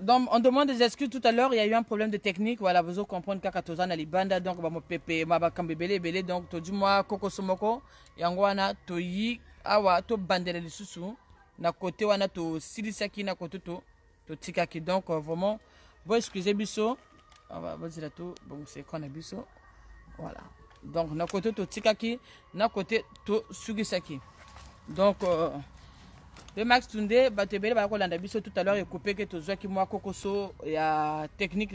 Donc, on demande des excuses tout à l'heure. Il y a eu un problème de technique. Voilà, vous comprenez qu'à Tozan à Libanda, donc, on va pepe, ma bakambele, belé, donc, to du moi, Koko Somoko, Yangwana, to yi, awa, to bandele de susu, na côté, wana, to silisaki, na côté, to tikaki. Donc, vraiment, bon, excusez, biso. On va dire tout, bon, c'est qu'on a biso. Voilà. Donc, na côté, to tikaki, na côté, to sugisaki. Donc, le Max Tunde, Batebele, tout à l'heure, il a coupé que tout qui moi, Kokoso, il y a technique,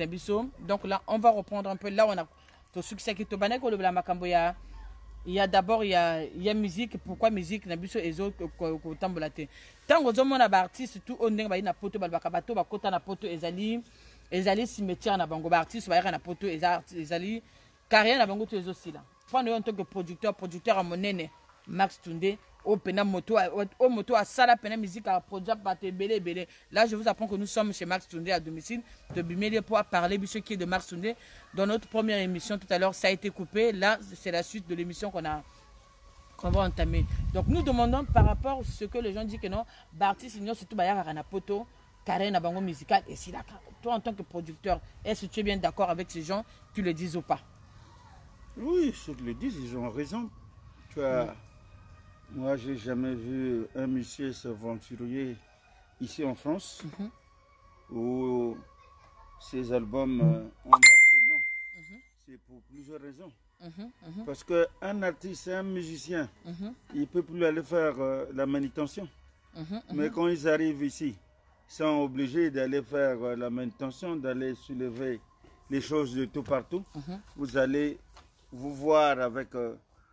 donc là, on va reprendre un peu. Là, on a tout succès qui est au Banek, le Makamboya. Il y a d'abord, il y a musique. Pourquoi musique, Nabiso et autres, Tambolate. Tant que on a artiste, tout on est na poto, Balbakabato, Bakota na poto, Ezali cimetière na bango, artiste, na poto, Ezali, carrière na bango, tous les aussi là. Prendre en tant que producteur à mon aîné, Max Tunde. Au moto à sala pena musique à produire par belé. Là je vous apprends que nous sommes chez Max Tunde à domicile de Bimélé pour parler de ce qui est de Max Tunde. Dans notre première émission tout à l'heure ça a été coupé. Là c'est la suite de l'émission qu'on va entamer. Donc nous demandons par rapport à ce que les gens disent que non, Bartis ignore surtout Bayar na poto, carré na bango musical et si là toi en tant que producteur, est-ce que tu es bien d'accord avec ces gens qui le disent ou pas? Oui, ceux qui le disent, ils ont raison. Tu as Moi, j'ai jamais vu un monsieur s'aventurer ici en France où ses albums ont marché. Non, c'est pour plusieurs raisons. Parce qu'un artiste, un musicien, il ne peut plus aller faire la manutention. Mais quand ils arrivent ici, ils sont obligés d'aller faire la manutention, d'aller soulever les choses de tout partout. Vous allez vous voir avec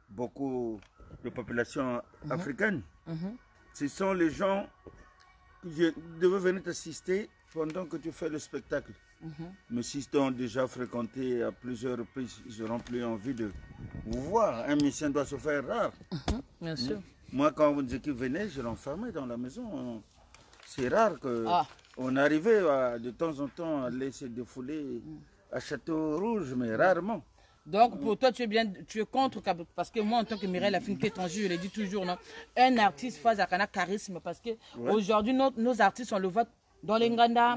beaucoup de population africaine. Ce sont les gens qui devaient venir t'assister pendant que tu fais le spectacle. Mais s'ils t'ont déjà fréquenté à plusieurs reprises, ils n'auront plus envie de vous voir. Un musicien doit se faire rare. Bien sûr. Moi, quand vous dites qu'ils venaient, je l'enfermais dans la maison. C'est rare qu'on arrivait de temps en temps à aller se défouler à Château Rouge, mais rarement. Donc pour toi, tu es contre, parce que moi en tant que Mireille Affinité étrangère, je le dis toujours, non, un artiste face à un charisme, parce que aujourd'hui nos artistes on le voit dans les Nganda,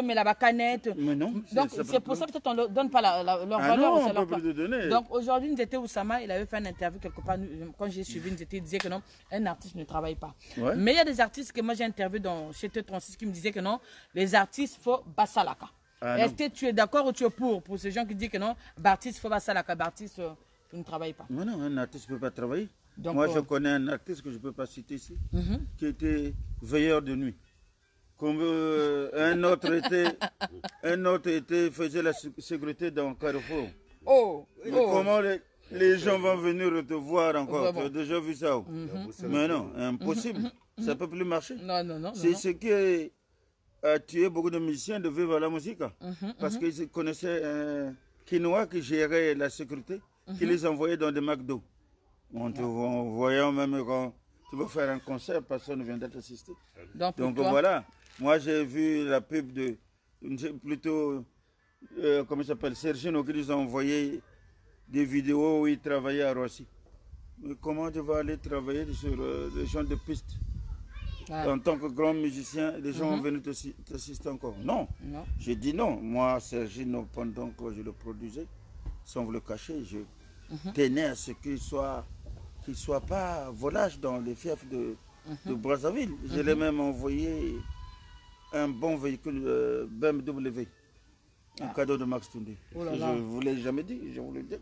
mais la bacanette. Mais non. Donc c'est pour ça peut-être on ne donne pas leur valeur. Non, on peut plus donner. Donc aujourd'hui, Ndete Oussama, il avait fait une interview quelque part, quand j'ai suivi Ndete, il disait que non, un artiste ne travaille pas. Mais il y a des artistes que moi j'ai interviewé chez T36 qui me disaient que non, les artistes, il faut Bassalaka. Est-ce que tu es d'accord ou tu es pour ces gens qui disent que non, Bartis, il faut pas ça, Bartis, tu ne travailles pas? Non, un artiste ne peut pas travailler. Donc, moi, je connais un artiste que je ne peux pas citer ici, qui était veilleur de nuit. Comme un autre faisait la sécurité dans Carrefour. Comment les gens vont venir te voir encore? Tu as déjà vu ça? Mais non, impossible. Ça ne peut plus marcher. Non. C'est ce qui a tué beaucoup de musiciens de vivre à la musique. Parce qu'ils connaissaient un Quinois qui gérait la sécurité, qui les envoyait dans des McDo. En te voyant même quand tu veux faire un concert, personne ne viendra t'assister. Donc voilà, moi j'ai vu la pub de, plutôt, comment il s'appelle, Sergino, qui nous a envoyé des vidéos où il travaillait à Roissy. Mais comment tu vas aller travailler sur les gens de piste? En tant que grand musicien, les gens ont venu t'assister encore. Non. J'ai dit non. Moi, Sergino, pendant que je le produisais, sans vous le cacher, je tenais à ce qu'il ne soit pas volage dans les fiefs de Brazzaville. Je l'ai même envoyé un bon véhicule BMW, un cadeau de Max Tunde. Je ne vous l'ai jamais dit, je vous le dis.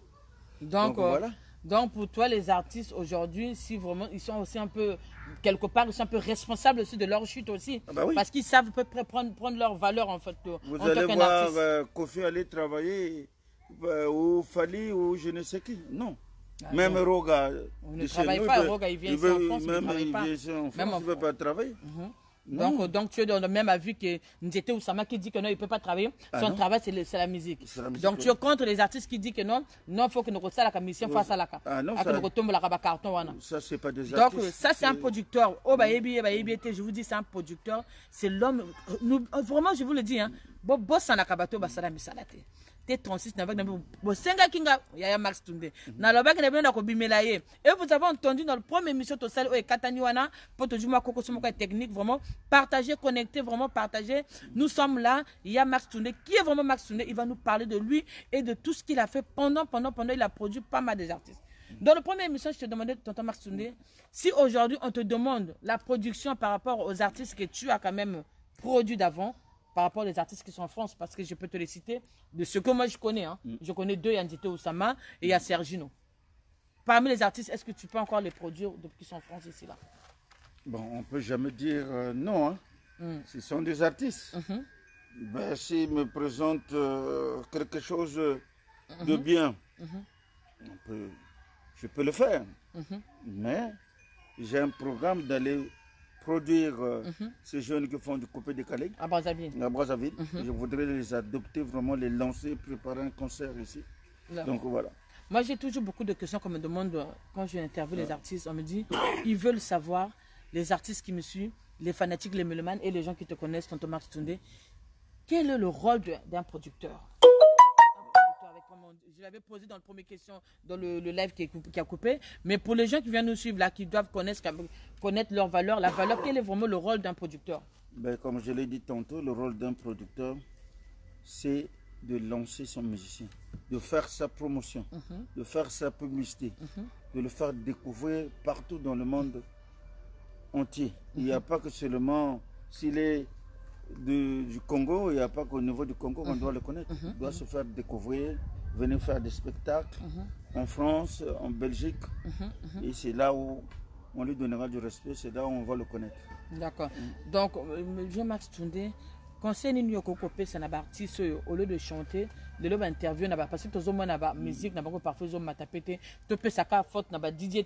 Donc voilà. Donc pour toi, les artistes aujourd'hui, si vraiment ils sont aussi un peu, quelque part, ils sont un peu responsables aussi de leur chute aussi. Parce qu'ils savent à peu près prendre leur valeur en fait. Vous allez voir Kofi aller travailler, ou Fali, ou je ne sais qui. Non. Même Roga. On ne travaille pas, Roga, il vient ici en France, il ne travaille pas. Même il ne veut pas travailler. Donc tu es dans le même avis que Ndete Oussama qui dit que non, il ne peut pas travailler. Son travail, c'est la musique. Donc tu es contre les artistes qui disent que non, il faut que nous restions la mission face à la carton. Ça, c'est pas des artistes. Donc ça, c'est un producteur. Je vous dis, c'est un producteur. C'est l'homme. Vraiment, je vous le dis, T36 n'avait pas Senga Kinga, Yaya Max Tunde. N'a la bague n'a pas bimelaye. Et vous avez entendu dans le premier émission au salle et Kataniwana, pour te jouer Koko Somoka technique, vraiment partager, connecter, vraiment partager. Nous sommes là. Il y a Max Tunde. Qui est vraiment Max Tunde? Il va nous parler de lui et de tout ce qu'il a fait pendant. Il a produit pas mal des artistes. Dans le premier émission, je te demandais, tonton Max Tunde, si aujourd'hui on te demande la production par rapport aux artistes que tu as quand même produits d'avant, par rapport aux artistes qui sont en France, parce que je peux te les citer, de ce que moi je connais. Hein. Je connais deux, Yandite Oussama et il y a Sergino. Parmi les artistes, est-ce que tu peux encore les produire depuis qu'ils sont en France ici là? Bon, on ne peut jamais dire non. Hein. Ce sont des artistes. Ben, s'ils me présentent quelque chose de bien, je peux le faire. Mais j'ai un programme d'aller produire ces jeunes qui font du coupé-décalé à Brazzaville. Je voudrais les adopter, vraiment les lancer, préparer un concert ici. Donc voilà. Moi, j'ai toujours beaucoup de questions qu'on me demande quand je interviewe les artistes. On me dit, ils veulent savoir, les artistes qui me suivent, les fanatiques, les mélomanes et les gens qui te connaissent, tonton Max Tunde, quel est le rôle d'un producteur? Je l'avais posé dans le premier question, dans le live qui a coupé. Mais pour les gens qui viennent nous suivre, là, qui doivent connaître leur valeur, la valeur, quel est vraiment le rôle d'un producteur? Ben, comme je l'ai dit tantôt, le rôle d'un producteur, c'est de lancer son musicien, de faire sa promotion, de faire sa publicité, de le faire découvrir partout dans le monde entier. Il n'y a pas que seulement s'il est du Congo, il n'y a pas qu'au niveau du Congo qu'on doit le connaître. Il doit se faire découvrir, venir faire des spectacles en France, en Belgique. Et c'est là où on lui donnera du respect, c'est là où on va le connaître. D'accord. Donc, Jean-Max Tunde, conseil Nino Kokopé, c'est un artiste, au lieu de chanter, de l'homme interview, parce que tout le monde a la musique, parfois ils ont matapété, tu peux savoir faute, n'a pas DJ,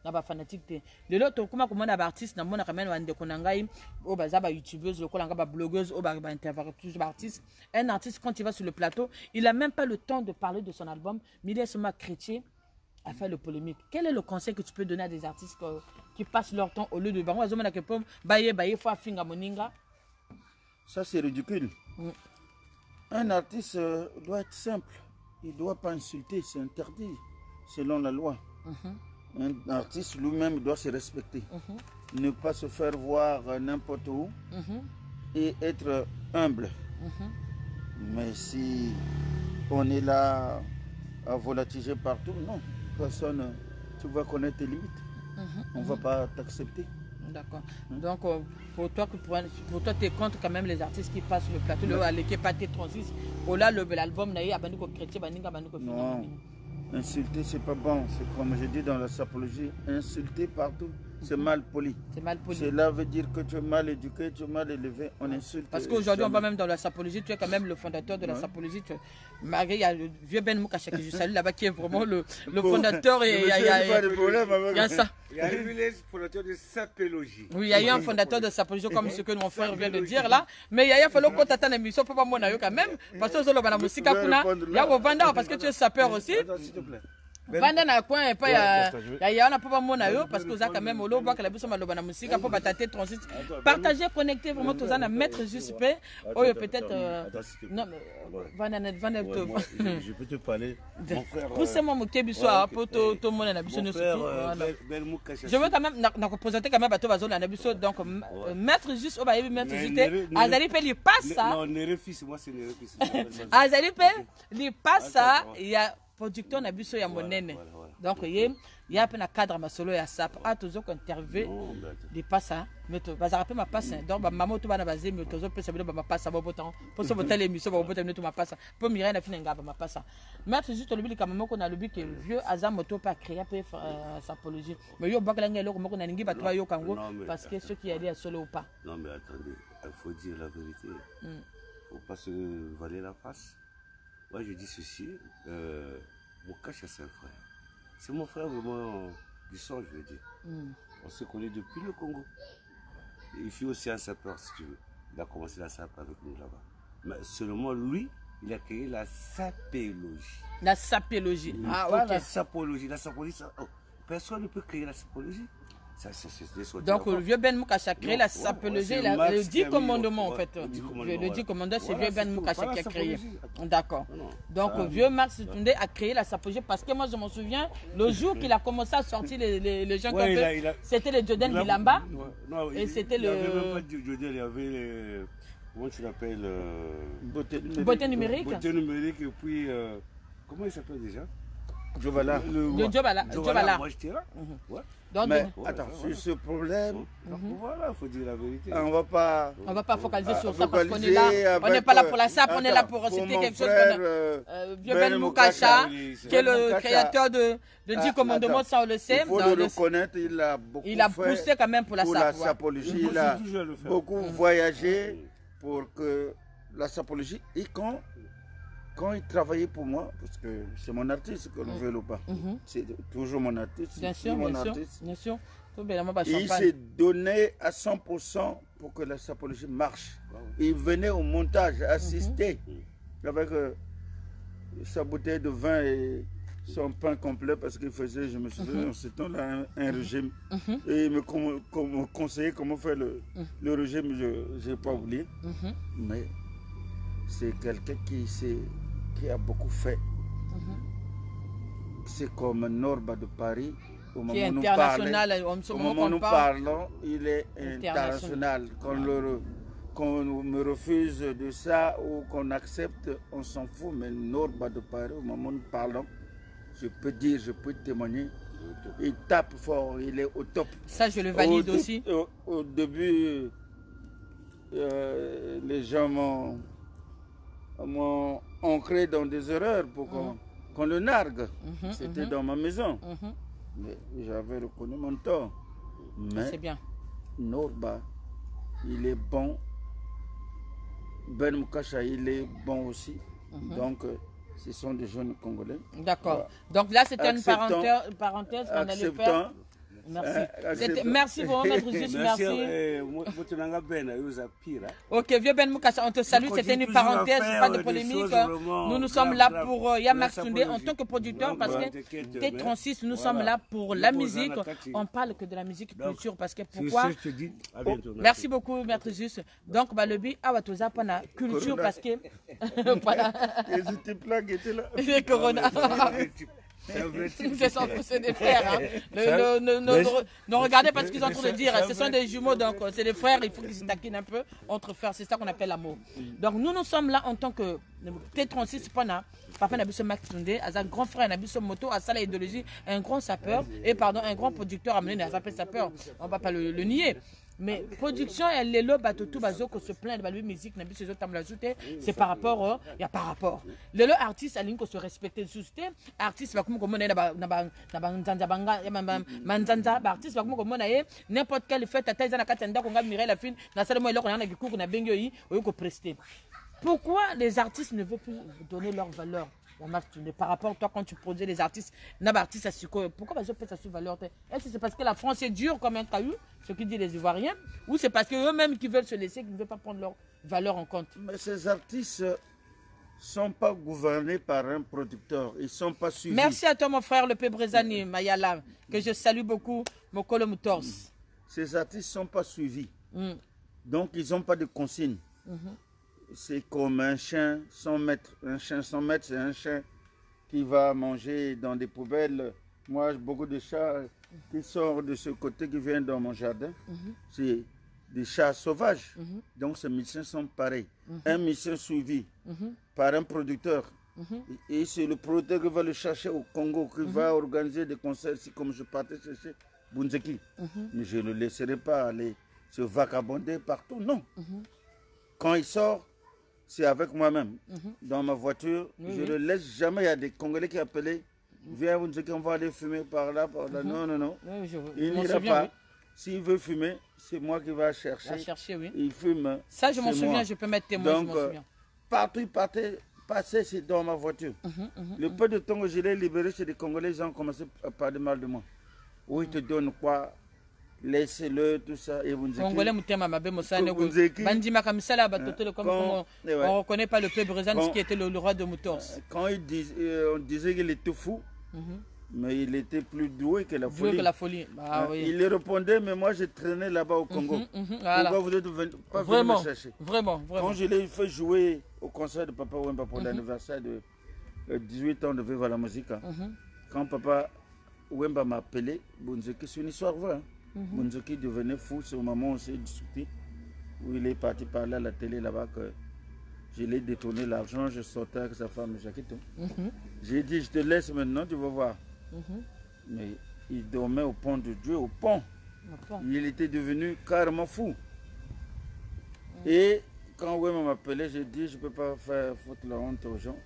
n'a pas fanatique. De l'autre, comment on a artiste, n'a pas quand même un déconangaï, au bazar, youtubeuse, au colanga, blogueuse, au intervieweuse, artiste. Un artiste, quand il va sur le plateau, il n'a même pas le temps de parler de son album, mais il est seulement chrétien à faire le polémique. Quel est le conseil que tu peux donner à des artistes qui passent leur temps au lieu de ça, c'est ridicule. Un artiste doit être simple. Il ne doit pas insulter, c'est interdit selon la loi. Un artiste lui-même doit se respecter. Ne pas se faire voir n'importe où et être humble. Mais si on est là à volatiger partout, non. Personne, tu vas connaître tes limites. On ne va pas t'accepter. D'accord. Donc, pour toi, tu es contre quand même les artistes qui passent sur le plateau, qui pas T36, ou là, l'album, non, insulter, c'est pas bon. C'est comme je dis dans la sapologie, insulter partout, c'est mal poli. C'est mal poli. Cela veut dire que tu es mal éduqué, tu es mal élevé, on insulte. Parce qu'aujourd'hui, on va même dans la sapologie, tu es quand même le fondateur de la sapologie. Malgré, il y a le vieux Ben Moukacha que je salue là-bas, qui est vraiment le fondateur. Et il y a ça. Il y a eu les fondateurs de sapologie. Oui, il y a eu un fondateur de sapologie, comme ce que mon frère vient de dire là. Mais il y a fallu qu'on t'attende l'émission, pour pas moi quand même. Parce que il y a Vanda, parce que tu es sapeur aussi. Vanda na coin et pas il y a pas mon ayo parce que vous avez quand même au lobo que la biso maloba na musique pour batater 36 partager connecter vraiment tous à mettre juste peut-être non Vanda je peux te parler mon frère poussez-moi mon kebiso pour tout monde na biso je veux quand même na représenter quand même bateau bazo na biso donc mettre juste au bayebi mettre juste azali pe li passe ça non ne refuse moi c'est ne refuse azali pe li passe ça il y a producteur na biso ya monene donc il y a un cadre masolo ya sap a toujours interview des passa mais to bazara pe ma passe donc ba maman to bana bazé mais toujours peut savoir ba passe ba botan pour se botter l'émission ba botter to ma passe pour mirer na finanga ba ma passe mettre juste le but quand même qu'on a le but que vieux azam moto pas créer pe sapologie mais yo bakala ngelo ko moko na ningi ba to yo kango parce que ceux qui allaient à solo ou pas. Non mais attendez, il faut dire la vérité. Faut pas se voiler la face. Moi je dis ceci, Moukacha c'est un frère. C'est mon frère vraiment du sang, je veux dire. On se connaît depuis le Congo. Il fait aussi un sapeur si tu veux. Il a commencé la sape avec nous là-bas. Mais seulement lui, il a créé la sapéologie. La sapéologie. Ah ok. La sapologie, ça, personne ne peut créer la sapologie. Ça, c'est sorti Donc, avant. le vieux Ben Moukassa a créé Non, la ouais, sapologie, c'est le Max 10 qui a mis commandements, en ouais, fait. le 10 commandements, Le 10 voilà. commandements, c'est Voilà, vieux Ben c'est tout. Moukassa Pas qui a la créé. sapologie. D'accord. Non, non. Donc, Ça, vieux Max Toundé a créé la sapologie parce que moi, je m'en souviens, le jour qu'il a commencé à sortir les gens Ouais, qui ont fait, c'était le Jordan Bilamba. Non, Et c'était il n'y avait le- même pas de Jodel, il y avait les. Comment tu l'appelles Beauté Beauté numérique. Beauté numérique, et puis. Comment il s'appelle déjà Jovala. Le Jobala. Jobala. Moi, j'étais là. Ouais. Donc, Mais Ouais, attends, ouais. sur ce problème, Donc, voilà, il faut dire la vérité. on va pas. on ne va pas focaliser sur ça parce qu'on est focaliser là. On n'est avec, pas là pour la SAP, on est là attends, pour citer mon quelque chose frère, comme vieux Ben Ben Moukassa, Moukassa, oui, qui est Ben le Moukassa. créateur de 10 commandements, Attends, ça on le sait. Il faut Dans le le- reconnaître, il a beaucoup Il a fait poussé quand même pour la pour SAP. la ouais. sapologie. Moi, Il je a suis toujours à le faire. beaucoup voyagé pour que la sapologie. Et quand il travaillait pour moi, parce que c'est mon artiste, que l'on veut ou pas, c'est toujours mon artiste. Bien c'est sûr, mon bien sûr, artiste. bien sûr. Tout bien, bah, Et il champagne. s'est donné à 100% pour que la sapologie marche. Il venait au montage assister avec sa bouteille de vin et son pain complet parce qu'il faisait, je me souviens, en ce temps-là, un régime. Et il me conseillait comment faire le régime, je n'ai pas oublié. Mais c'est quelqu'un qui a beaucoup fait. C'est comme Norba de Paris. Au Qui est moment où nous international. parlons, Au au moment moment où qu'on nous parle. parlons, il est international. Qu'on me refuse de ça ou qu'on accepte, on s'en fout. Mais Norba de Paris, au moment où nous parlons, je peux dire, je peux témoigner, il tape fort, il est au top. Ça, je le valide aussi. Au début, les gens m'ont ancré dans des erreurs pour qu'on le nargue. C'était dans ma maison. Mais j'avais reconnu mon tort. Mais C'est bien. Norba, il est bon. Ben Moukassa, il est bon aussi. Donc, ce sont des jeunes Congolais. D'accord. Donc là, c'était une Acceptant- parenthèse qu'on allait Acceptant. faire. Merci. Merci vraiment, maître Juste, merci. Ok, vieux Ben Moukassa, on te salue. On C'était continue une toujours à parenthèse, faire pas de des polémique. choses vraiment Nous sommes graves, là graves. pour La Yamax Toundé en sapologie. tant que producteur parce que T'inquiète, T36, nous voilà. sommes là pour Nous la posons musique. la carte. On parle que de la musique Donc, culture parce que Sur pourquoi ce, je te dis à bientôt. Merci beaucoup, maître Juste. Donc, bah, le but, awatoza pana culture parce que. Voilà. Les types là qui étaient là. Les Corona. C'est sans c'est des frères. Hein. Ne regardez pas ce qu'ils sont en train de dire. Ce sont des jumeaux, donc c'est des frères. Il faut qu'ils se taquinent un peu entre frères. C'est ça qu'on appelle l'amour. Donc nous sommes là en tant que T36 Pana. Papa Nabiso Max Toundé, un grand frère Nabiso Moto, à Sala Idéologie, un grand sapeur, et pardon, un grand producteur amené à s'appeler sapeur. On ne va pas le nier. Mais production, elle est là, tout bazo que se plaint de la musique, Nabiso c'est par rapport, il y a par rapport. Le artiste, il faut se respecter. Artiste, n'importe quelle fête, pourquoi les artistes ne veulent plus donner leur valeur par rapport à toi quand tu produis les artistes, pourquoi je fais ça sur valeur? Est-ce que c'est parce que la France est dure comme un caillou, ce qui dit les Ivoiriens, ou c'est parce qu'eux-mêmes qui veulent se laisser, qui ne veulent pas prendre leur valeur en compte? Mais ces artistes ne sont pas gouvernés par un producteur, ils ne sont pas suivis. Merci à toi mon frère le Pébrezani Mayala, que je salue beaucoup, Mokolo Moutors. Ces artistes ne sont pas suivis, donc ils n'ont pas de consignes. C'est comme un chien sans maître. Un chien sans maître, c'est un chien qui va manger dans des poubelles. Moi, j'ai beaucoup de chats qui sortent de ce côté, qui viennent dans mon jardin. C'est des chats sauvages. Donc, ces médecins sont pareils. Un médecin suivi par un producteur. Et c'est le producteur qui va le chercher au Congo, qui va organiser des concerts. C'est comme je partais chercher Bunzeki. Mais je ne le laisserai pas aller se vagabonder partout. Non. Quand il sort, c'est avec moi-même, dans ma voiture. Je ne le laisse jamais. Il y a des Congolais qui appellent, viens, vous dites qu'on va aller fumer par là, par là. Non, non, non. Il n'ira pas. Oui. S'il veut fumer, c'est moi qui vais chercher. Oui. Il fume. Ça, je m'en souviens, je peux mettre témoin, donc, je m'en souviens. Partout, il passait, c'est dans ma voiture. Le peu de temps que je l'ai libéré chez les Congolais, ils ont commencé à parler mal de moi. Où ils te donnent quoi? Laissez-le, tout ça. Et vous Congolais, comme on ne reconnaît pas le peuple Brezan qui était le roi de Moutors. Quand on disait qu'il était fou, Mais il était plus doué que la Jouer folie. que la folie. Ah, Hein, oui. Il répondait, mais moi je traînais là-bas au Congo. Voilà. Pourquoi vous n'êtes pas venu Vraiment, me chercher? vraiment, vraiment. Quand je l'ai fait jouer au concert de Papa Wemba pour l'anniversaire de 18 ans de Viva la Musique, quand Papa Wemba m'a appelé, Bunzeki, c'est une histoire vraie. Bunzeki devenait fou, c'est au moment où on s'est discuté, où il est parti parler à la télé là-bas que je l'ai détourné l'argent, je sortais avec sa femme Jacquito. J'ai dit, je te laisse maintenant, tu vas voir. Mais il dormait au pont de Dieu, au pont. Il était devenu carrément fou. Et quand Wemba m'a appelé, j'ai dit, je ne peux pas faire foutre la honte aux gens.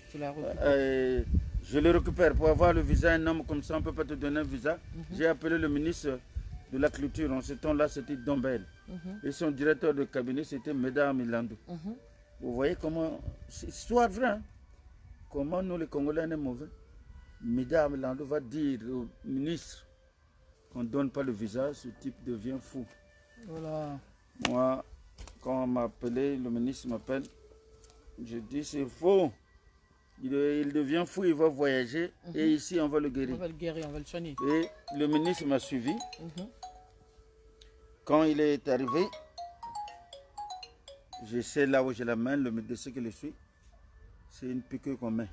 Tu l'as récupéré. Je le récupère. Pour avoir le visa, un homme comme ça, on ne peut pas te donner un visa. J'ai appelé le ministre de la Culture. En ce temps-là, c'était Dombel. Et son directeur de cabinet, c'était Médard Milandou. Vous voyez comment... C'est histoire vraie. Hein? Comment nous, les Congolais, on est mauvais. Médard Milandou va dire au ministre qu'on ne donne pas le visa, ce type devient fou. Voilà. Moi, quand on m'a appelé, le ministre m'appelle, je dis c'est faux. Il devient fou, il va voyager et ici on va le guérir. On va le guérir, on va le soigner. Et le ministre m'a suivi. Quand il est arrivé, je sais là où j'ai la main, le médecin qui le suit, c'est une piqûre qu'on met.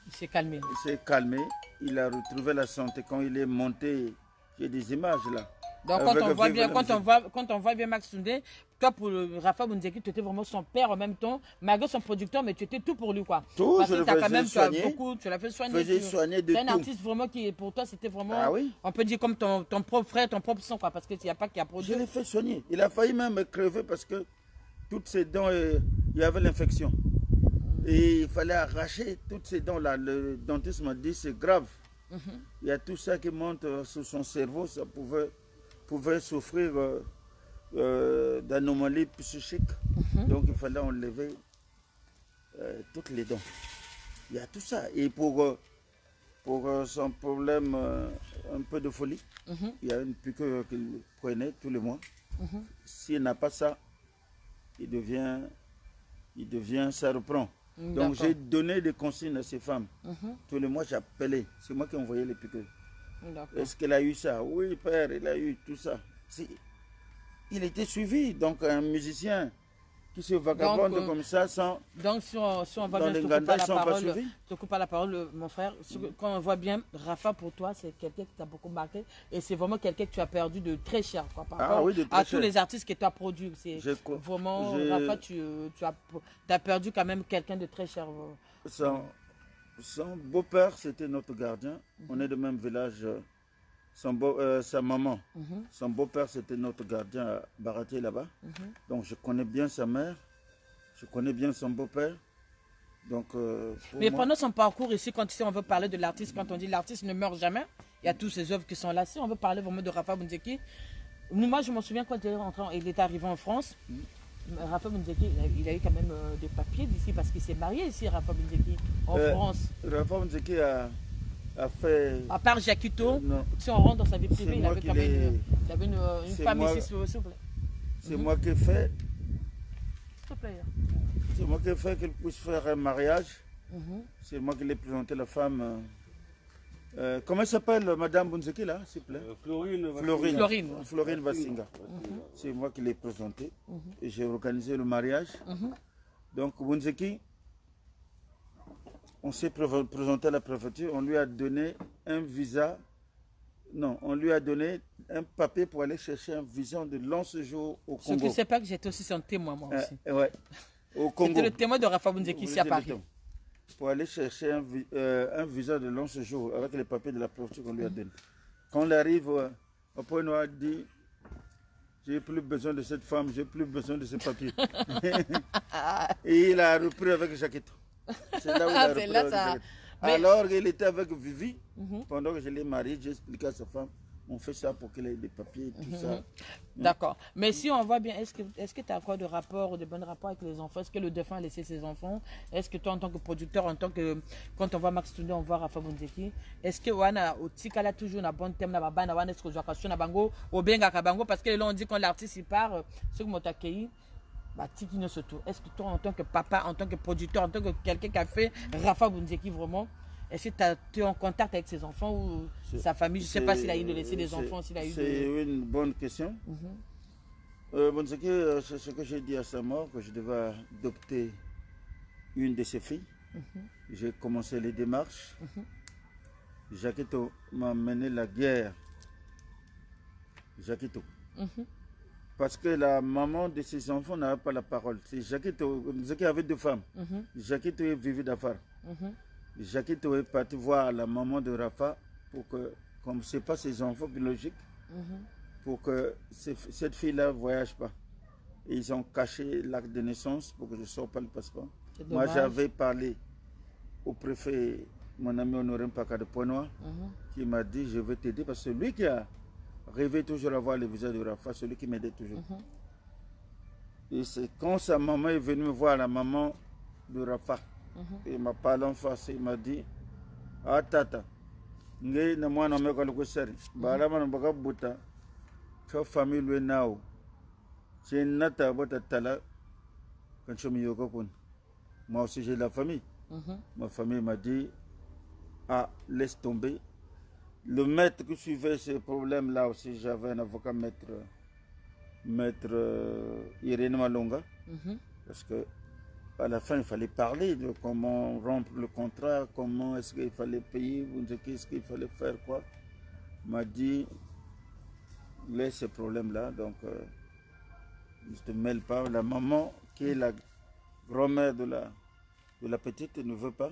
Il s'est calmé. Il s'est calmé, il a retrouvé la santé. Quand il est monté, j'ai des images là. Donc quand on voit bien Max Toundé, toi pour Rafa Bunzeki, tu étais vraiment son père en même temps, malgré son producteur, mais tu étais tout pour lui quoi. Tout, parce je que le tu as quand faisais même soigner. tu l'as fait soigner. Faisais soigner de C'est un tout. artiste vraiment qui pour toi c'était vraiment, Ah oui. on peut dire comme ton propre frère, ton propre sang quoi, parce qu'il n'y a pas qui a produit. Je l'ai fait soigner. Il a failli même me crever parce que toutes ses dents, il y avait l'infection. Et il fallait arracher toutes ces dents-là. Le dentiste m'a dit c'est grave. Il y a tout ça qui monte sur son cerveau. Ça pouvait souffrir d'anomalies psychiques. Donc il fallait enlever toutes les dents. Il y a tout ça. Et pour son problème un peu de folie, il y a une piqûre qu'il prenait tous les mois. S'il n'a pas ça, il devient, ça reprend. Donc j'ai donné des consignes à ces femmes. Tous les mois j'appelais. C'est moi qui envoyais les piqûres. Est-ce qu'elle a eu ça? Oui, père, il a eu tout ça. Il était suivi. Donc un musicien qui se vagabonde comme ça sans... Donc si on voit dans bien, les je te coupe pas la parole, mon frère. Quand on voit bien, Rafa pour toi, c'est quelqu'un qui t'a beaucoup marqué. Et c'est vraiment quelqu'un que tu as perdu de très cher. Quoi, par rapport à tous les artistes que tu as produits. Vraiment, Rafa, tu as perdu quand même quelqu'un de très cher. Son beau-père, c'était notre gardien. On est du même village. Sa maman, son beau-père, c'était notre gardien à Baraté là-bas. Donc je connais bien sa mère, je connais bien son beau-père. Donc, mais pendant son parcours ici, quand on veut parler de l'artiste, quand on dit l'artiste ne meurt jamais, il y a toutes ces œuvres qui sont là. Si on veut parler vraiment de Rafa Bunzeki, moi je me souviens quand il est arrivé en France, Rafa Bunzeki, il a eu quand même des papiers d'ici parce qu'il s'est marié ici, Rafa Bunzeki, en France. Rafa Bunzeki a fait... À part Jacquito, si on rentre dans sa vie privée, il avait quand même une femme ici, s'il vous plaît. C'est moi qui ai fait... S'il te plaît. C'est moi qui ai fait qu'il puisse faire un mariage. C'est moi qui l'ai présenté la femme. Comment elle s'appelle, Madame Bunzeki, là, s'il vous plaît? Florine Vassinga. C'est moi qui l'ai présenté. Et j'ai organisé le mariage. Donc, Bunzeki, on s'est présenté à la préfecture, on lui a donné un visa, non, on lui a donné un papier pour aller chercher un visa de long séjour au Congo. Ce qui ne sait pas que j'étais aussi son témoin, moi aussi. Ouais, au Congo. C'était le témoin de Rafa Bunzeki ici à Paris. Pour aller chercher un visa de long séjour avec les papiers de la préfecture qu'on lui a donné. Quand on arrive, après on a dit, j'ai plus besoin de cette femme, j'ai plus besoin de ces papiers. Et il a repris avec Jacquito. C'est là où il a repris. Alors il était avec Vivi. Pendant que je l'ai marié, j'ai expliqué à sa femme, on fait ça pour qu'elle ait des papiers et tout ça. D'accord. Mais si on voit bien, est-ce que tu as encore de rapports, de bons rapports avec les enfants? Est-ce que le défunt a laissé ses enfants? Est-ce que toi, en tant que producteur, quand on voit Max Toundé, on voit Rafa Bunzeki, est-ce que wana au Tikala toujours na bon thème na babana wana est-ce que je na bango au benga kabango parce que là on dit quand l'artiste il part sur Motakei bah tiki ne surtout. Est-ce que toi en tant que papa, en tant que producteur, en tant que quelqu'un qui a fait Rafa Bunzeki vraiment Est-ce que tu es en contact avec ses enfants ou sa famille? Je ne sais pas s'il a eu de laisser des enfants, s'il a eu C'est une bonne question. Bon, c'est ce que j'ai dit à sa mort, que je devais adopter une de ses filles. J'ai commencé les démarches. Jakito m'a mené la guerre. Jakito. Parce que la maman de ses enfants n'avait pas la parole. C'est Jakito, qui avait deux femmes. Jakito vivait d'affaires. Jakito est parti voir la maman de Rafa pour que, comme ce n'est pas ses enfants biologiques, pour que cette fille-là ne voyage pas. Et ils ont caché l'acte de naissance pour que je ne sorte pas le passeport. Moi, j'avais parlé au préfet, mon ami Honoré Mpaka de Pointe-Noire, qui m'a dit, je vais t'aider, parce que c'est lui qui a rêvé toujours à voir le visage de Rafa, celui qui m'aidait toujours. Et c'est quand sa maman est venue me voir, la maman de Rafa, il m'a parlé en face, il m'a dit, ah tata, ngai na mwana meko lukusari, barama na baka buta, cho famille lui nao, c'est nata bota tala, quand je me yoko kun. Moi aussi j'ai la famille. Ma famille m'a dit, ah laisse tomber. Le maître qui suivait ce problème-là aussi, j'avais un avocat maître Irène Malonga, parce que à la fin, il fallait parler de comment rompre le contrat, comment est-ce qu'il fallait payer, qu'est-ce qu'il fallait faire, quoi. Il m'a dit, laisse ce problème-là, donc ne te mêle pas. La maman, qui est la grand-mère de la petite, ne veut pas.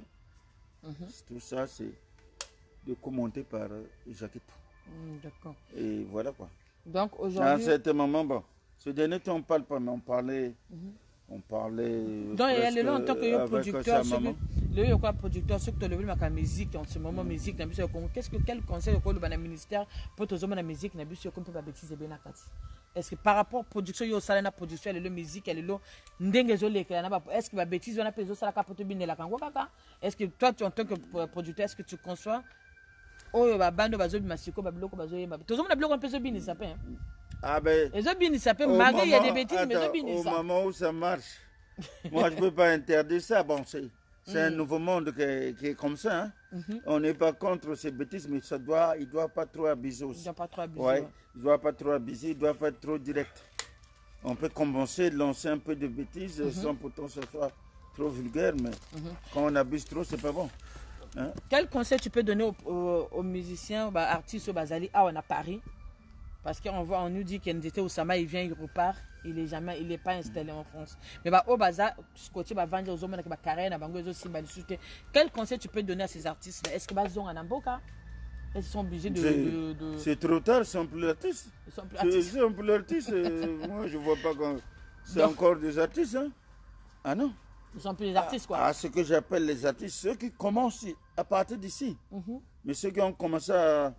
Tout ça, c'est de commenter par Jakito. D'accord. Et voilà quoi. Donc À un aujourd'hui... certain moment, bon, ce dernier temps, on ne parle pas, mais on parlait... Donc il y a le long en tant que producteur, le producteur, ce que tu as levé ma musique en ce moment, musique, quel conseil le ministère pour te donner la musique, n'a pas comme tu bêtiser bien est-ce que par rapport à la production, il y a la production, la musique, est-ce que la bêtise, on a fait ça pour te bien la kangwaka? Est-ce que toi, en tant que producteur, est-ce que tu conçois oh ba bando bazo masiko ba bloko bazo yemba tout le monde bloko on peut se bien ça peut ah ben les autres bien ça peut malgré il y a des bêtises mais bien au ça moment où ça marche moi je peux pas interdire ça bon c'est un nouveau monde qui est comme ça hein. On n'est pas contre ces bêtises mais il doit pas trop abuser aussi. Il doit pas trop abuser ouais. Il doit pas trop abuser, il doit pas être trop direct. On peut commencer lancer un peu de bêtises sans pourtant que ce soit trop vulgaire mais quand on abuse trop c'est pas bon. Hein? Quel conseil tu peux donner aux musiciens, artistes au Bazali, on a Paris? Parce qu'on nous dit qu'Ndete Oussama, il vient, il repart, il n'est pas installé en France. Mais au Baza, ce côté, vendre aux hommes qui carrière, quel conseil tu peux donner à ces artistes-là? Est-ce qu'ils ont un amboka? Est-ce qu'ils sont obligés de... C'est trop tard, ils sont plus artistes. Ils sont plus artistes. Moi, je ne vois pas quand... C'est encore des artistes, hein? Ah non? Ils sont plus les artistes, quoi. Ah, ce que j'appelle les artistes, ceux qui commencent à partir d'ici. Mais ceux qui ont commencé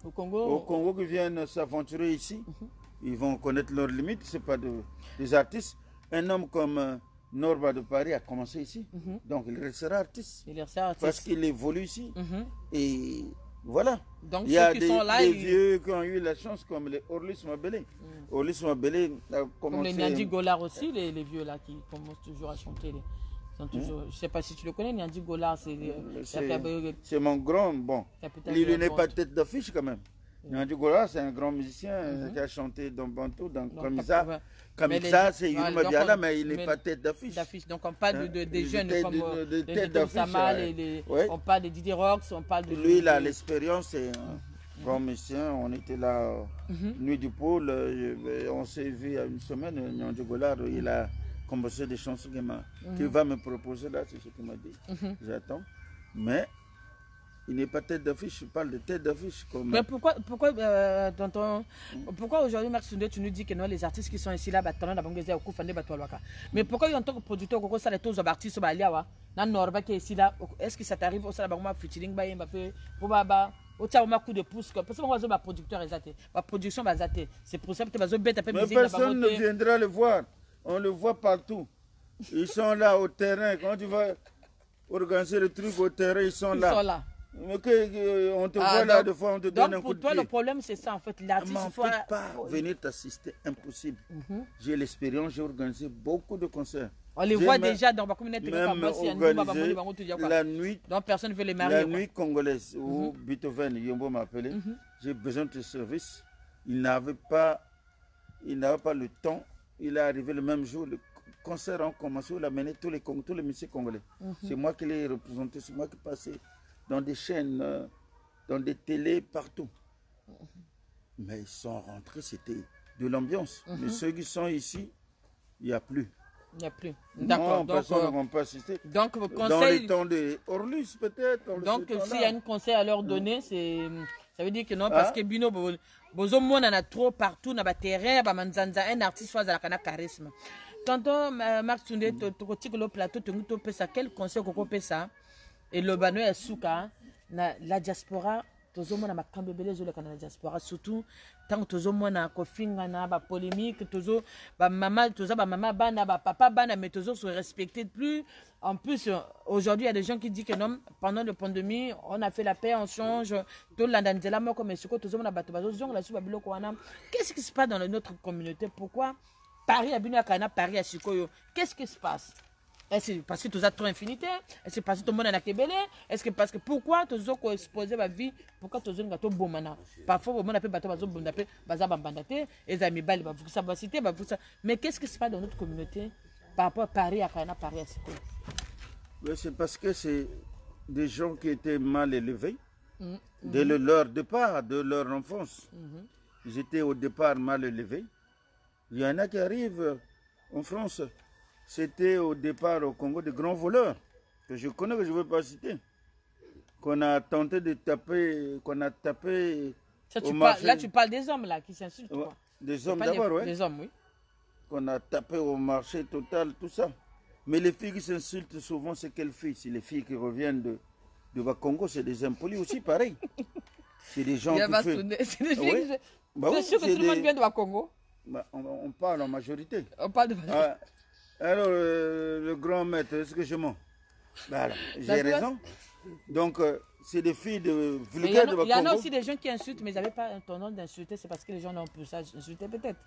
au Congo, qui viennent s'aventurer ici, ils vont connaître leurs limites. Ce n'est pas des artistes. Un homme comme Norba de Paris a commencé ici. Donc, il restera artiste. Parce qu'il évolue ici. Et voilà. Donc, il y a des vieux qui ont eu la chance, comme les Orlis Mabélé. Orlis Mabélé a commencé... Comme les Nyandi Golar aussi, les vieux là, qui commencent toujours à chanter. Toujours, je ne sais pas si tu le connais, Nyandi Golar, c'est mon grand, bon, il n'est pas tête d'affiche quand même. Nyandi Golar, c'est un grand musicien qui a chanté dans Bantou, dans Kamisa, c'est Yuru Madiala, mais il n'est pas tête d'affiche. Donc on parle des jeunes comme Sama, on parle de Didier Rox, on parle de... Lui, il a l'expérience, c'est un grand musicien, on était là, Nuit du Pôle, on s'est vu il y a une semaine, Nyandi Golar, il a... composer des chansons qu'il va me proposer là, c'est ce qu'il m'a dit. J'attends. Mais il n'est pas tête d'affiche, je parle de tête d'affiche. Mais pourquoi aujourd'hui, Max Sunde, tu nous dis que non, les artistes qui sont ici là, mais pourquoi en tant que producteur, pourquoi ça les tous les artistes qui est ici là, est-ce que ça t'arrive au Salabama featuring Mbappé, au coup de pouce, parce que moi, je suis producteur, ma production, c'est pour ça que tu vas bête après musique. Mais personne ne viendra le voir. On le voit partout. Ils sont là au terrain. Quand tu vas organiser le truc au terrain, ils sont là. Mais on te voit là, des fois, on te donne un coup de pied. Donc, pour toi, le problème, c'est ça, en fait. L'artiste, il ne peut pas venir t'assister, impossible. J'ai l'expérience, j'ai organisé beaucoup de concerts. On les voit déjà dans ma communauté. Même organisé la nuit, donc personne ne veut les marier. La nuit congolaise, où Beethoven, Yombo m'a appelé, j'ai besoin de tes services. Il n'avait pas le temps. Il est arrivé le même jour. Le concert a commencé, il a mené tous les musiciens congolais. C'est moi qui l'ai représenté, c'est moi qui passais dans des chaînes, dans des télés, partout. Mais ils sont rentrés, c'était de l'ambiance. Mais ceux qui sont ici, il n'y a plus. Il n'y a plus. D'accord. Donc, personne ne va pas assister. Donc, vos conseils... Dans les temps de Orlus, peut-être. Donc, s'il y a un conseil à leur donner, ça veut dire que non, parce que Bino, bozo monde en a trop partout, dans le terrain, un artiste soit à la charisme. Tonton Marc Tunde, tu le plateau, tu as quel conseil qu'on peut ça? Et le bano est souka, la diaspora, tous monde na makambe belé zo la diaspora, surtout tant tous monde na kofinga na ba polémique, tous ba maman, tous ba maman bana, ba papa bana, mais tous se respecter plus. En plus, aujourd'hui, il y a des gens qui disent que non, pendant la pandémie, on a fait la paix, on change, tout l'andanzela moi comme ce que tous monde na bato bazo zong la sous babilo ko wana. Qu'est-ce qui se passe dans notre communauté? Pourquoi Paris a bino kana Paris a Sikoyo? Qu'est-ce qui se passe? Est-ce parce que tu as trop infinité? Est-ce parce que tout le monde est kebele? Est-ce que parce que pourquoi tu as exposé ma vie? Pourquoi tu as un gâteau bon mana? Parfois, on appelle bateau bazo bon appel bazaba bandate et amis bali ba ça va citer ba ça. Mais qu'est-ce qui se passe dans notre communauté par rapport à Paris à Kana Paris à Sikoyo? Oui, c'est parce que c'est des gens qui étaient mal élevés dès leur départ, de leur enfance. Ils étaient au départ mal élevés. Il y en a qui arrivent en France. C'était au départ au Congo des grands voleurs, que je connais, que je ne veux pas citer, qu'on a tenté de taper, qu'on a tapé au marché. Là, tu parles des hommes là, qui s'insultent. Ouais, des hommes d'abord, oui. Des hommes, oui. Qu'on a tapé au marché total, tout ça. Mais les filles qui s'insultent souvent, c'est quelles filles? C'est les filles qui reviennent de Congo, c'est des impolis aussi, pareil. C'est des gens qui font... C'est des filles qui... Tu es sûr que tout le monde vient de Congo? On parle en majorité. On parle de majorité. Alors, le grand maître, est-ce que je mens? J'ai raison. Donc, c'est des filles de vulgaires de Congo. Il y en a aussi des gens qui insultent, mais ils n'avaient pas tendance d'insulter. C'est parce que les gens n'ont plus ça insulter peut-être.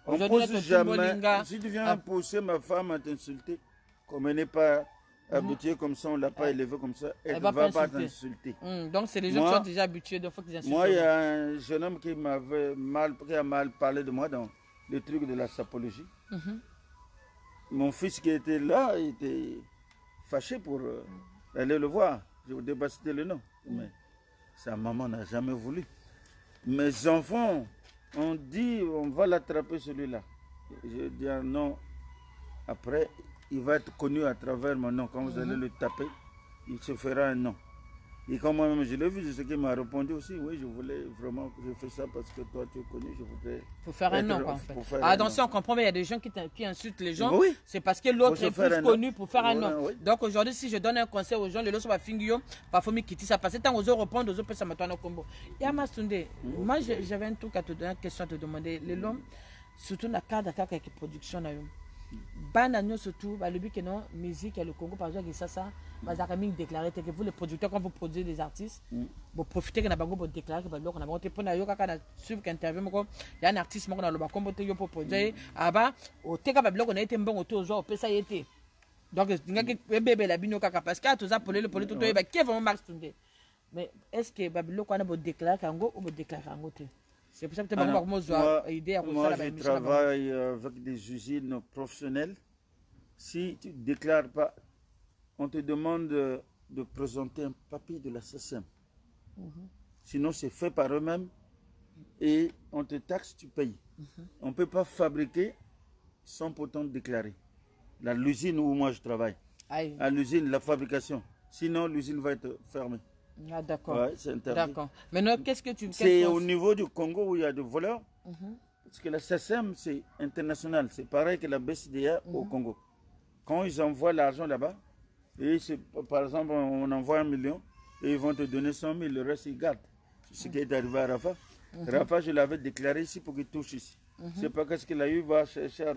On ne pose jamais. Si tu viens pousser ma femme à t'insulter, comme elle n'est pas habituée comme ça, on ne l'a pas élevée comme ça, elle ne va pas t'insulter. Donc, c'est les gens qui sont déjà habitués, donc il faut qu'ils insultent. Moi, il y a un jeune homme qui a mal parlé de moi dans le truc de la sapologie. Mon fils qui était là, il était fâché pour aller le voir. Je voudrais pas citer le nom. Mais sa maman n'a jamais voulu. Mes enfants ont dit, on va l'attraper celui-là. Je dis non. Après, il va être connu à travers mon nom. Quand vous allez le taper, il se fera un nom. Et quand moi-même je l'ai vu, c'est ce qu'il m'a répondu aussi. Oui, je voulais vraiment que je fasse ça parce que toi tu es connu, je voudrais... Pour faire un nom, quoi, en fait. Attention, on comprend, mais il y a des gens qui insultent les gens. Oui. C'est parce que l'autre est plus connu pour faire un nom. Oui. Donc aujourd'hui, si je donne un conseil aux gens, les autres sont fingio, parfois ils quittent ça. Parce que tant aux autres répondent, aux autres peuvent s'amatouer au combo. Yama Sunde, moi j'avais un truc à te donner, une question à te demander. Les hommes, surtout dans le cadre de la production, Banano surtout, le but que non, musique et le Congo, par exemple, ça, déclaré que vous, les producteurs, quand vous produisez des artistes, vous profitez que vous avez déclaré que vous avez suivre qu'interview, il y a un artiste qui a le combo pour produire, au TK, on a été bon autour, au PSA été. Donc, il y a bébé la bino parce que tout ça pour le politique, qui est vraiment Max Tunde. Mais est-ce que Babylone a déclaré ou vous déclaré en côté? C'est pour ça que moi, je travaille avec des usines professionnelles. Si tu ne déclares pas, on te demande de présenter un papier de la SSM. Sinon, c'est fait par eux-mêmes et on te taxe, tu payes. On ne peut pas fabriquer sans pourtant déclarer. L'usine où moi je travaille, à l'usine, la fabrication. Sinon, l'usine va être fermée. Ah, d'accord. Ouais, c'est interdit. D'accord. Maintenant, qu'est-ce que tu... C'est au niveau du Congo où il y a des voleurs. Parce que la SSM, c'est international. C'est pareil que la BCDA au Congo. Quand ils envoient l'argent là-bas, et par exemple, on envoie 1 million, et ils vont te donner 100 000, le reste, ils gardent. C'est ce qui est arrivé à Rafa. Rafa, je l'avais déclaré ici pour qu'il touche ici. C'est pas qu'est-ce qu'il a eu, il va chercher à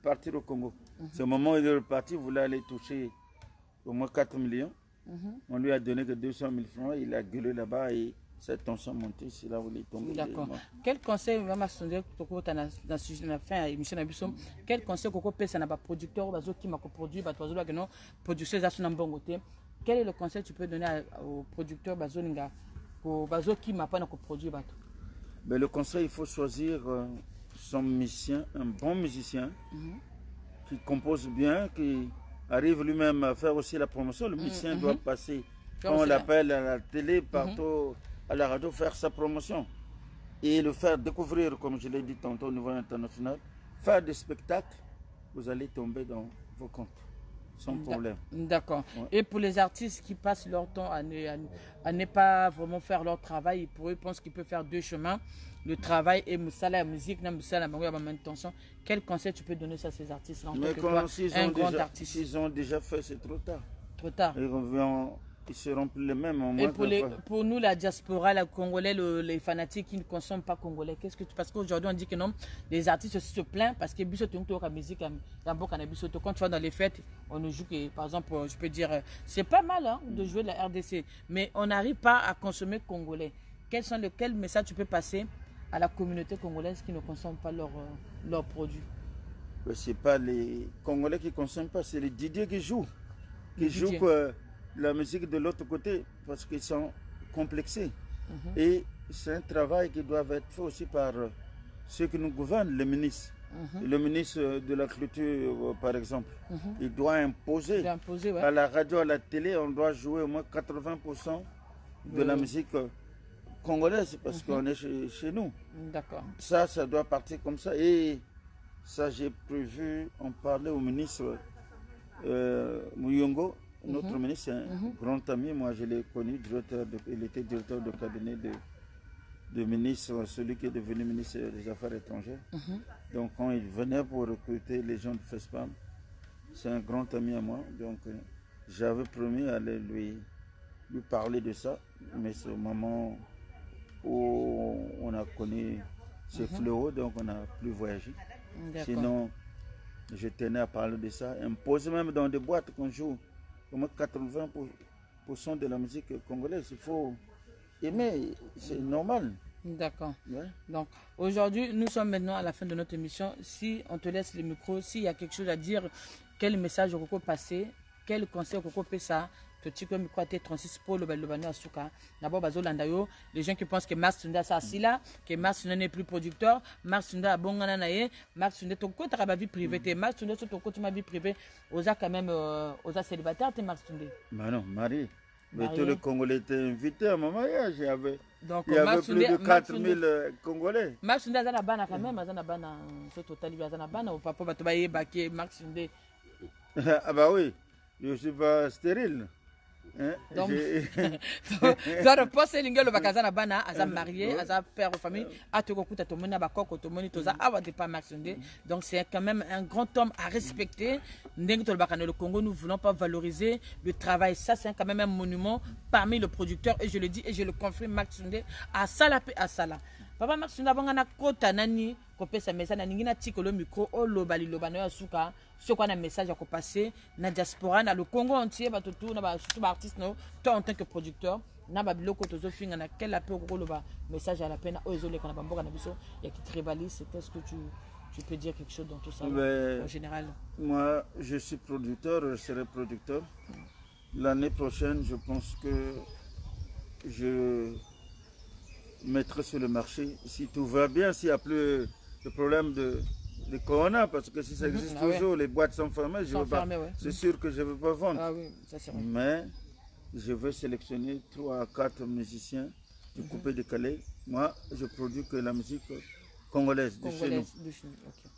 partir au Congo. C'est au moment où il est reparti, il voulait aller toucher au moins 4 millions. On lui a donné que 200 000 francs, il a gueulé là-bas et cette tension montée, c'est là où il est tombé. D'accord. Quel conseil, Maman Sondé, dans le sujet de la fin, émission Nabissom, quel conseil Coco Pesa n'a pas producteur, qui m'a produit, production, quel est le conseil que tu peux donner au producteur qui m'a pas produit? Ben, le conseil, il faut choisir son musicien, un bon musicien, qui compose bien, qui arrive lui-même à faire aussi la promotion. Le musicien doit passer, quand on l'appelle à la télé, partout, à la radio, faire sa promotion. Et le faire découvrir, comme je l'ai dit tantôt au niveau international, faire des spectacles, vous allez tomber dans vos comptes, sans problème. D'accord. Ouais. Et pour les artistes qui passent leur temps à ne pas vraiment faire leur travail, pour eux, ils pensent qu'ils peuvent faire deux chemins, le travail et la musique, quel conseil tu peux donner à ces artistes-là en tant que toi, un grand artiste? S'ils ont déjà fait, c'est trop tard. Trop tard. Ils seront plus les mêmes. Et pour nous, la diaspora, les Congolais, les fanatiques qui ne consomment pas congolais, qu'est-ce que tu... Parce qu'aujourd'hui, on dit que non, les artistes se plaignent parce que la musique, quand tu vas dans les fêtes, on nous joue que, par exemple, je peux dire, c'est pas mal hein, de jouer de la RDC, mais on n'arrive pas à consommer congolais. Quel message tu peux passer à la communauté congolaise qui ne consomme pas leurs produits? Ce n'est pas les Congolais qui ne consomment pas, c'est les DJ qui jouent. Qui jouent la musique de l'autre côté parce qu'ils sont complexés. Et c'est un travail qui doit être fait aussi par ceux qui nous gouvernent, les ministres. Le ministre de la Culture, par exemple, il doit imposer à la radio, à la télé, on doit jouer au moins 80% de la musique congolaise parce qu'on est chez nous. D'accord. Ça doit partir comme ça. Et ça, j'ai prévu, on parlait au ministre Muyongo. Notre ministre, c'est un grand ami. Moi, je l'ai connu, il était directeur de cabinet de ministre, celui qui est devenu ministre des Affaires étrangères. Donc, quand il venait pour recruter les gens de FESPAM, c'est un grand ami à moi. Donc, j'avais promis d'aller lui parler de ça. Mais c'est au moment où on a connu ces fléaux, donc on n'a plus voyagé. Sinon, je tenais à parler de ça. Imposer même dans des boîtes qu'on joue. Au moins 80% de la musique congolaise, il faut aimer, c'est normal. D'accord. Ouais. Donc, aujourd'hui, nous sommes maintenant à la fin de notre émission. Si on te laisse le micro, s'il y a quelque chose à dire, quel message au passer, quel conseil au peut ça, les gens qui pensent que Mars Sunda c'est là, que Mars Sunda n'est plus producteur, Mars Sunda a bon ganaye, Mars Sunda ton côté à ma vie privée, Mars Sunda sur ton côté ma vie privée, osa quand même osa célibataire, t'es Mars Sunda. Bah non, Marie. Mais tous les Congolais étaient invités à mon mariage. Il y avait plus de 4000 Congolais. Mars Sunda a la bana quand même, a la bana, c'est total, il y a la bana, au papa va te bailler baquer Mars Sunda. Ah bah oui, je ne suis pas stérile. Donc, le poste l'ingé le bakazana bana aza marié, aza père de famille, a te kokuta to mona bakoko to moni toza awa de pas Maxundé. Donc c'est quand même un grand homme à respecter. Ndenge to bakana le Congo, nous voulons pas valoriser le travail. Ça c'est quand même un monument parmi les producteurs et je le dis et je le confirme Maxundé à Sala pe à Sala. Papa Maxundé bangana kota nani kopesa message na ningina tikolo micro o lobali lobano ya suka. Ce qu'on a un message à passer dans la diaspora, dans le Congo entier, surtout les artistes, toi en tant que producteur, dans le quel message à la peine, il y a qui te rivalise, qu'est-ce que tu peux dire quelque chose dans tout ça en général? Moi, je suis producteur, je serai producteur. L'année prochaine, je pense que je mettrai sur le marché, si tout va bien, s'il n'y a plus de problème de corona, parce que si ça existe toujours, les boîtes sont fermées, c'est sûr que je ne veux pas vendre. Ah oui, ça c'est vrai. Mais je veux sélectionner 3 à 4 musiciens du coupé décalé. Moi, je produis que la musique congolaise de chez nous. Okay.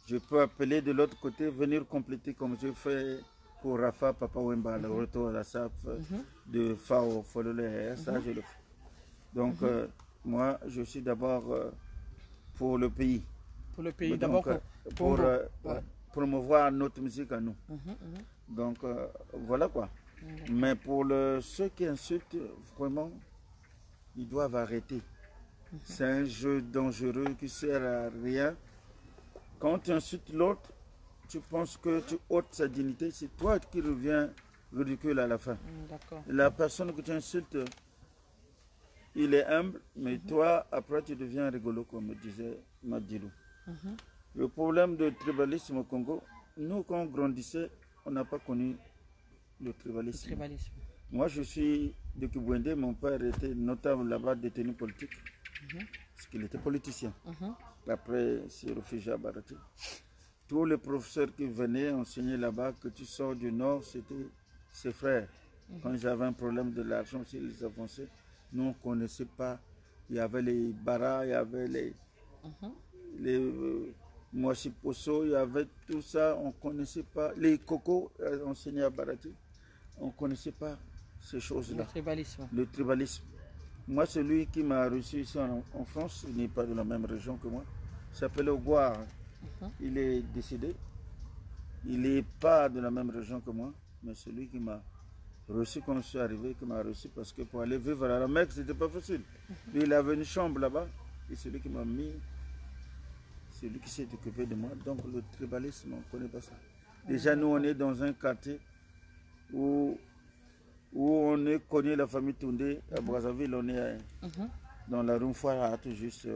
Je peux appeler de l'autre côté, venir compléter comme je fais pour Rafa Papa Wemba, le retour à la SAP de Fao Folole, ça je le fais. Donc moi, je suis d'abord pour le pays. Pour le pays, d'abord pour promouvoir notre musique à nous. Donc voilà quoi. Mais pour ceux qui insultent, vraiment, ils doivent arrêter. C'est un jeu dangereux qui ne sert à rien. Quand tu insultes l'autre, tu penses que tu ôtes sa dignité. C'est toi qui reviens ridicule à la fin. D'accord. La personne que tu insultes, il est humble, mais toi, après, tu deviens rigolo, comme me disait Madilou. Le problème du tribalisme au Congo, nous, quand on grandissait, on n'a pas connu le tribalisme. Moi, je suis de Kibwende, mon père était notable là-bas, détenu politique, parce qu'il était politicien. Après, il s'est réfugié à Baraté. Tous les professeurs qui venaient enseigner là-bas, que tu sors du Nord, c'était ses frères. Quand j'avais un problème de l'argent, ils avançaient. Nous, on ne connaissait pas. Il y avait les Bara, il y avait les Moachiposo, il y avait tout ça. On ne connaissait pas. Les Cocos enseignés à Baraté. On ne connaissait pas ces choses-là. Le tribalisme. Le tribalisme. Moi, celui qui m'a reçu ici en France, il n'est pas de la même région que moi. Il s'appelle Ogouar. Il est décédé. Il n'est pas de la même région que moi, mais celui qui m'a reçu quand je suis arrivé, qui m'a reçu parce que pour aller vivre à la Mecque, ce n'était pas facile. Lui, il avait une chambre là-bas, et celui qui m'a mis, celui qui s'est occupé de moi. Donc le tribalisme, on ne connaît pas ça. Déjà, nous, on est dans un quartier où on est connu la famille Toundé. À Brazzaville, on est dans la rue Foira, tout juste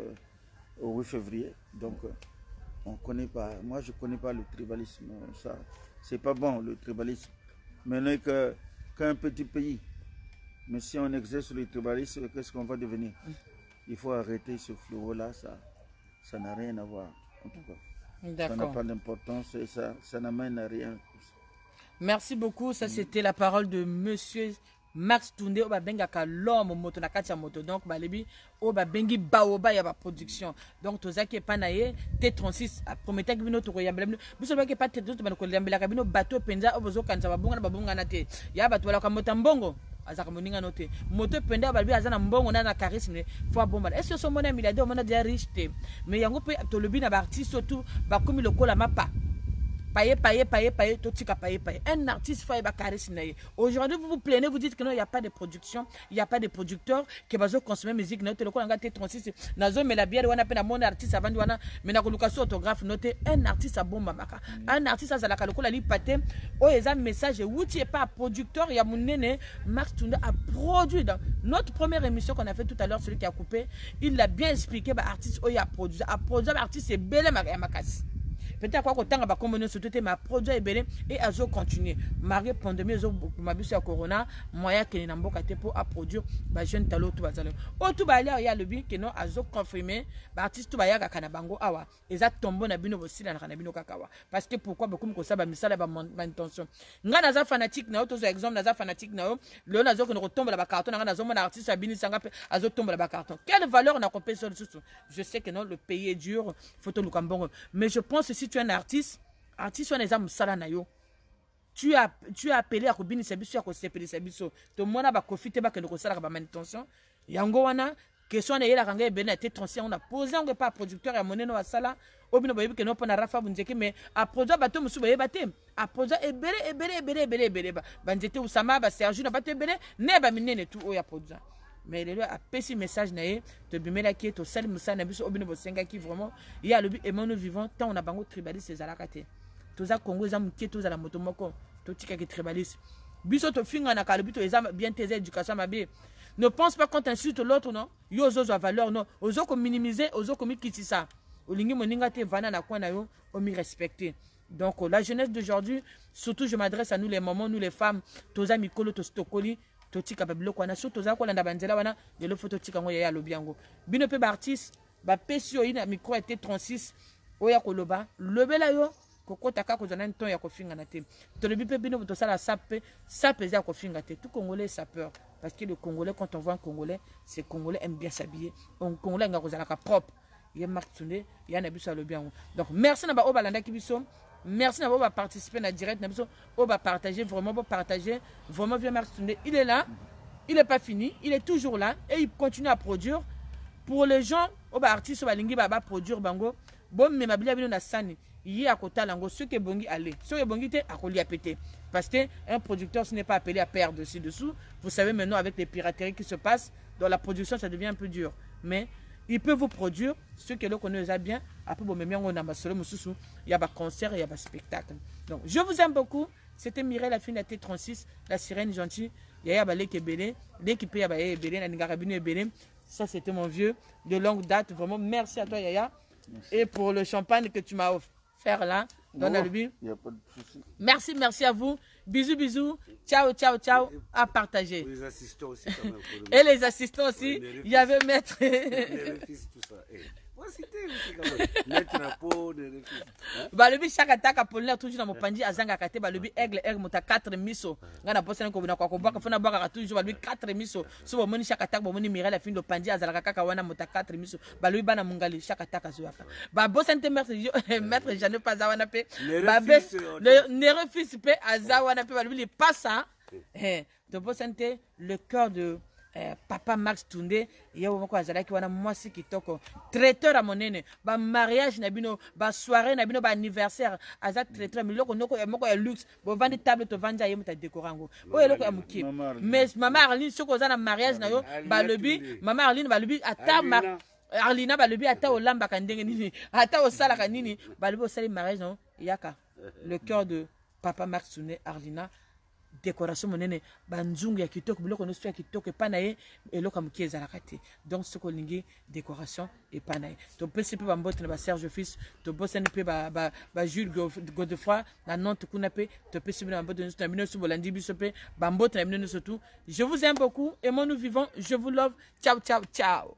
au 8 février. Donc, on ne connaît pas. Moi, je ne connais pas le tribalisme. Ça, c'est pas bon, le tribalisme. Maintenant qu'un petit pays. Mais si on exerce le tribalisme, qu'est-ce qu'on va devenir? Il faut arrêter ce fléau-là. Ça n'a rien à voir, en tout cas. Ça n'a pas d'importance et ça n'amène à rien. Merci beaucoup. Ça, c'était la parole de monsieur Max Toundé. Oba bengaka l'homme moto na kati ya moto. Donc, balebi oba bengi baoba ya ba production. Donc, tozaki panaye T36 promettait que bino to koyambela bino. Biso ba ke pa T36 ba ko yambela ka bino bateau penza obozo kanza babunga na babunga na te. Ya bato wala ka mota mbongo. Azaka moninga note. Moto penda balebi azana mbongo na charisme fois bomba. Est-ce que ce monde milliardaire on a déjà riche te? Mais yango pe to lebi na ba artiste surtout ba komi lokola mapa. Paye, tout tika paye. Un artiste fait un charisme. Aujourd'hui, vous vous plaignez, vous dites que non, il n'y a pas de production, il n'y a pas de producteur qui va consommer musique. Note le Konanga T36, Nazo, mais la bière, on a peine à mon artiste avant de mais na kolukaso autographe, noté un artiste à bon mamaka. Un artiste à la kalokola li pate, oh, ils ont un message, où tu n'es pas producteur, il y a mon néné, Max Toundé a produit dans notre première émission qu'on a fait tout à l'heure, celui qui a coupé, il l'a bien expliqué, bah, artiste, oh, il a produit, artiste, c'est belle makas. Peut-être quoi qu'autant va comme nous surtout ma produit est belé et à continuer. Marie pandémie ma bus à corona moyen que n'amboka te pour à produire ba jeune talo tout bazalo. O tout ba il y a le bi que non à confirmer ba artiste tout ba ya kana bango awa eza tombo na bino bosi na kana bino kakawa parce que pourquoi beaucoup ko ça ba misala ba intention. Nga na za fanatique na auto exemple na za fanatique na le na zo ko retombe la ba carton na zo mon artiste abini sanga pe azo tombe la ba carton. Quelle valeur on a compé sur je sais que non le pays est dur photo lukambongo mais je pense si tu es un artiste on est à musala na yo tu as appelé à kobini sabiso à kosepeli sabiso to mona ba profiter ba que ko sala ba manutention yango wana question na yela kanga ebena te transient on a posé on pas producteur ya moneno wa sala obino ba yebi que non pona rafa bunzeke mais a produire bato musu ba yebate a produire ebele ba nzete usama ba Sergio na bato ebele ne ba minene tout o ya produire. Mais il a petit message naé te bimela qui est au sel musa na biso obino bosenga qui vraiment il y a le but et nous vivons tant on a bango tribaliste ces alakate tous a Congo za mukie tous à la moto moko to tika ki tribaliste biso to finga na kala bito eza bien tes éducation mabe ne pense pas quand insulte l'autre non yo zo valeur non ozo ko minimiser ozo ko mikitisa olingi moninga te vana na kwa na yo o mi respecter. Donc la jeunesse d'aujourd'hui surtout je m'adresse à nous les mamans nous les femmes tous amis kolo to stokoli totika babilo kwa na surtout za ko landa banzela wana de le photo tika ngo ya lobiango bino pe ba artiste ba pesio ina micro était 36 oya koloba lobela yo kokota ka ko zana nton ya kofinga na te to le bipe bino to sala sape za kofinga te tout congolais sapeur parce que le congolais quand on voit un congolais c'est congolais aime bien s'habiller on congolais nga ko zala ka propre ya Max Toundé ya na biso lobiango. Donc merci na ba obalanda ki biso. Merci d'avoir participé à direct. On va partager vraiment, vieux Max Toundé. Il est là, il n'est pas fini, il est toujours là et il continue à produire. Pour les gens, on va artiste, on va lingi, va produire bango. Bon, mais ma bille na sani. Il y a côté lango, ceux qui bongi aller, ceux qui bongi te à coller à péter. Parce qu'un producteur, ce n'est pas appelé à perdre ci-dessous. Vous savez maintenant avec les pirateries qui se passent, dans la production, ça devient un peu dur. Mais il peut vous produire, ceux qui le connaissent bien, après bon, même on a ma solo, il y a un concert, il y a un spectacle. Donc, je vous aime beaucoup. C'était Mireille, la fille de la T36, la sirène gentille. Il y a Balé qui est belé, l'équipe est belé, la Nigarabine est belé. Ça, c'était mon vieux de longue date. Vraiment, merci à toi, Yaya. Merci. Et pour le champagne que tu m'as offert là, dans la lubie. Il n'y a pas de souci. Merci, merci à vous. Bisous, bisous. Ciao, ciao, ciao. À partager. Les assistants aussi, quand même. Et les assistants aussi. Il y avait maître. Les fils, tout ça. Maître Napo, les fils. Balobi chaque attaque à Paulina toujours dans mon pandi à Zanga Kate, balobi aigle mota 4 miso. Ngana bossa nko bina kwa kombaka fona baka toujours balobi 4 miso. So bo moni chaque attaque bo moni Mireille la fin de pandi azalaka kaka wana mota 4 miso. Balobi bana mungali chaque attaque azuaka. Ba bossa nte maître Jeanne pas awana pe. Ba ne refuse pe azawana pe balobi les passa. De bossa nte le cœur de Papa Max Tunde ya wako azalaki wana mwasi kitoko traiteur à monene ba mariage na bino ba soirée na bino ba anniversaire aza traiteur miloko noko ya luxe bo vandi table to vanja yemu ta décorango o eloko ya muki mais mama Arline soko za na mariage na yo ba lobi mama Arline ba lobi ata Arlina ba lobi ata olamba ka ndenge nini ata osala ka nini ba lobi osali mariage no yaka le cœur de Papa Max Tunde Arlina décoration monene banzungu ya kitoko biloko no ya kitoko panaye eloko muki ezalaka te donc ce ko lingi décoration et panaye to pesi pe bambote na ba Serge Fils to bosani pe ba Jules Godefroy na Nantes kuna pe to pesi pe bambote na bino su bolandi biso pe bambote na bino surtout je vous aime beaucoup et moi nous vivons je vous love ciao ciao ciao.